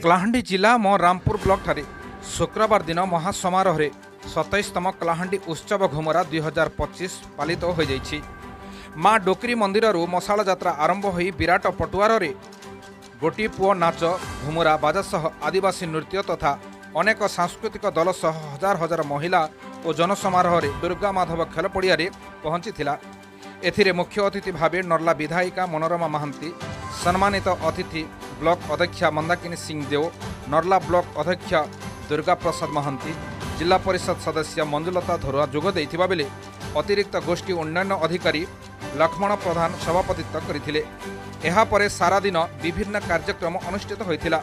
कलाहांडी जिला मो रामपुर ब्लॉक ठारे शुक्रवार दिन महासमारोह 27तम कलाहांडी उत्सव घुमरा 2025 पालित हो जाइछि। माँ डोकरी मंदिर मशाल यात्रा आरंभ हो विराट पटुआर गोटी पुओ नाच घुमुरा बाजा सह आदिवासी नृत्य तथा अनेक सांस्कृतिक दल सह हजार हजार महिला और जनसमारोह दुर्गा माधव खेल पड़िया पहुंची एथिरे मुख्य अतिथि भावे नर्ला विधायिका मनोरमा महांती, सम्मानित अतिथि ब्लॉक अध्यक्षा मंदाकिनी सिंह देव, नर्ला ब्लॉक अध्यक्ष दुर्गा प्रसाद महांती, जिला परिषद सदस्य मंजुलता धरुआ जोग देइथिबा बेले अतिरिक्त गोष्ठी उन्नयन अधिकारी लक्ष्मण प्रधान सभापतित्व करथिले। एहा परे सारा दिन विभिन्न कार्यक्रम अनुष्ठित होइथिला।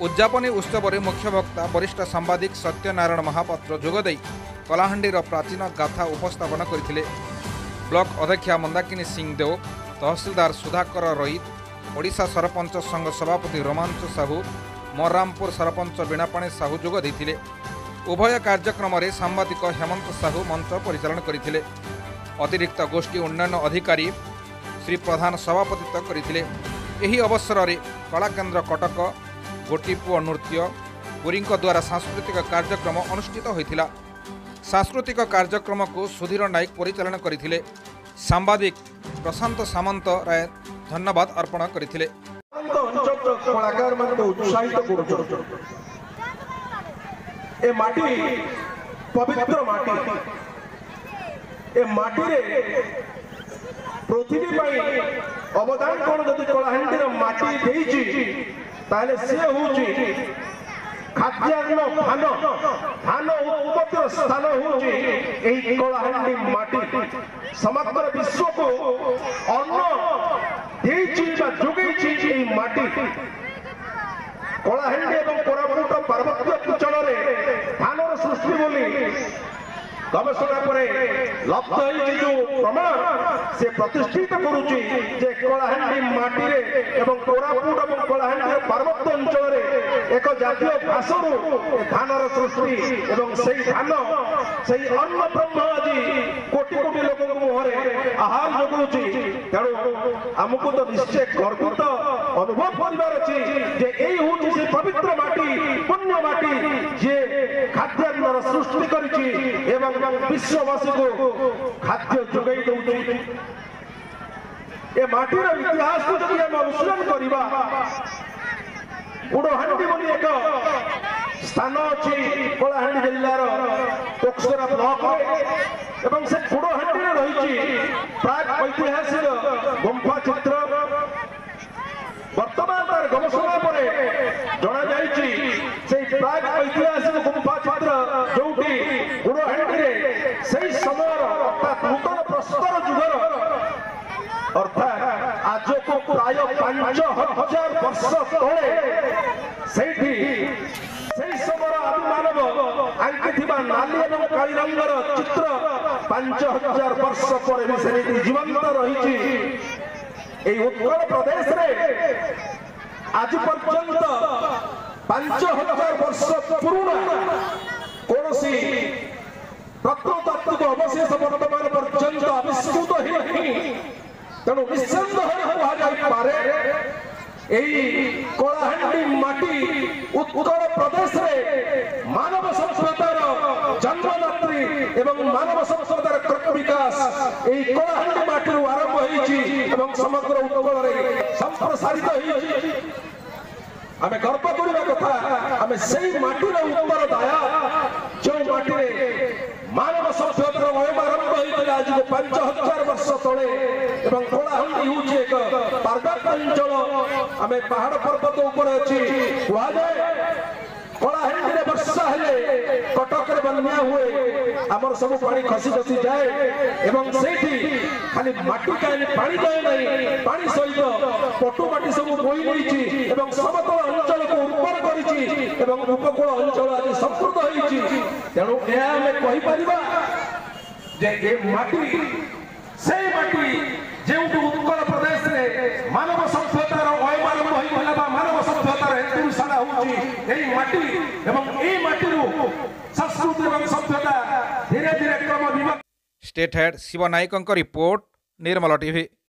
उद्यापनी उत्सव में मुख्य वक्ता वरिष्ठ सांबादिक सत्यनारायण महापात्र जोगदे कलाहांडीर प्राचीन गाथा उपस्थापन करथिले। ब्लॉक अध्यक्षा मंदाकिनी सिंह देव, तहसीलदार सुधाकर रोहित, ओडिशा सरपंच संघ सभापति रोमांच साहू, मोरामपुर सरपंच बीणापाणी साहू जोग देथिले। उभय कार्यक्रम में सांबादिक हेमंत साहू मंच परिचालन करथिले। अतिरिक्त गोष्ठी उन्नयन अधिकारी श्री प्रधान सभापतित्व करथिले। एही अवसर में कला केन्द्र कटक, गोटीपुओ नृत्य, पुरी द्वारा सांस्कृतिक कार्यक्रम अनुष्ठित होइथिला। सांस्कृतिक कार्यक्रम को सुधीर नायक परिचालन करथिले। सांबादिक प्रशांत सामंत राय धन्यवाद अर्पण करथिले। कलाकार मान को उत्साहित करू ए माटी पवित्र माटी ए माटी रे पृथ्वी पाई अवदान कोन जदि कलाहांडीर माटी देइछि ताले से होउछि खाद्यान्न धान धान उत्पत्तिर स्थान होउछि एही कलाहांडी माटी। समग्र विश्व को अन्न देइछि बा जोगैछि एही माटी। कलाहांडी एवं कोरापुट पार्वत्य अंचल में धानर सृष्टि बोली गवेषणा परे लब्ध होइछि जो प्रमाण से प्रतिष्ठित करुछि जे कलाहांडी माटी रे एवं कोरापुट एवं कलाहांडी पार्वत्य अंचल रे एक जातीय भाषारू धानर सृष्टि एवं सेही धान सेही अन्न ब्रह्म आज कोटि कोटि लोक मुहरे आहार जोगुछि। तेणु आमको तो निश्चय गर्वित अनुभव करिवार अछि जे एही होछि से पवित्र माटी, पुण्य माटी जे खाद्यान्नर सृष्टि करिछि एवं विश्ववासी को खाद्य जोगाई दउछि। ए माटीर इतिहास को जदि हम अनुसरण करिबा बुढ़हांडी बोली एक स्थान अच्छी कलाहांडी जिलार कोकसरा ब्लॉक एवं से बुढ़हांडी रही प्राग ऐतिहासिक गुंफा चित्र वर्तमान तार गवेषणा पर जना जाइछि प्राग ऐतिहासिक गुंफा चित्र जोटी बुढ़हांडी से समय अर्थात नूतन प्रस्तर जुगर अर्थात आज को प्राय 5000 वर्ष तले से समय आदिमानव आंकिथिबा नाली एवं काली रंगर चित्र 5000 वर्ष पर भी से जीवंत रही। उत्कल प्रदेश रे आज पर्यंत 5000 वर्ष पुराना कौन सी प्रत्नतात्विक अवशेष वर्तमान पर्यंत आविष्कृत ही तेणु निस्संदेह कहुपारे कलाहांडी माटी उत्कल प्रदेश रे मानव संस्कृतर जन्मदात्री एवं मानव संस्कृतर क्रम विकास कलाहांडी माटी आरंभ होइछि समग्र उत्कल रे संप्रसारित होइछि। आमे गर्व करिबा कथा आमे सेही माटीर उत्तरदायक जो माटी रे मानव संस्कृतर आरंभ होइଥିଲା आज 5000 वर्ष तले एवं कलाहांडी होछि एक पार्वत्य अंचल आमे पहाड़ पर्वत ऊपर अछि हुआ जाए कलाहांडी रे वर्षा हेले कटक रे बन्या हुए हमर सब पानी खसी खसी जाए एवं सेठी खाली माटी काहे पानी जाए नहीं पानी सहित पटु माटी सब बोई नैछि एवं समतल अंचल को उर्वर करिछि एवं उपकूल अंचल आज समृद्ध होइछि। तेणु एहा हमें कहि परिबा जे ए माटी से माटी जेउटु उत्कल प्रदेश रे मानव सभ्यतार आरंभ होइला बा मानव सभ्यतार हेतु सारा होछि एही माटी एवं एही माटीरु संस्कृति एवं सभ्यता धीरे धीरे क्रम विभाग। स्टेट हेड शिव नायकଙ୍କ रिपोर्ट निर्मल टीवी।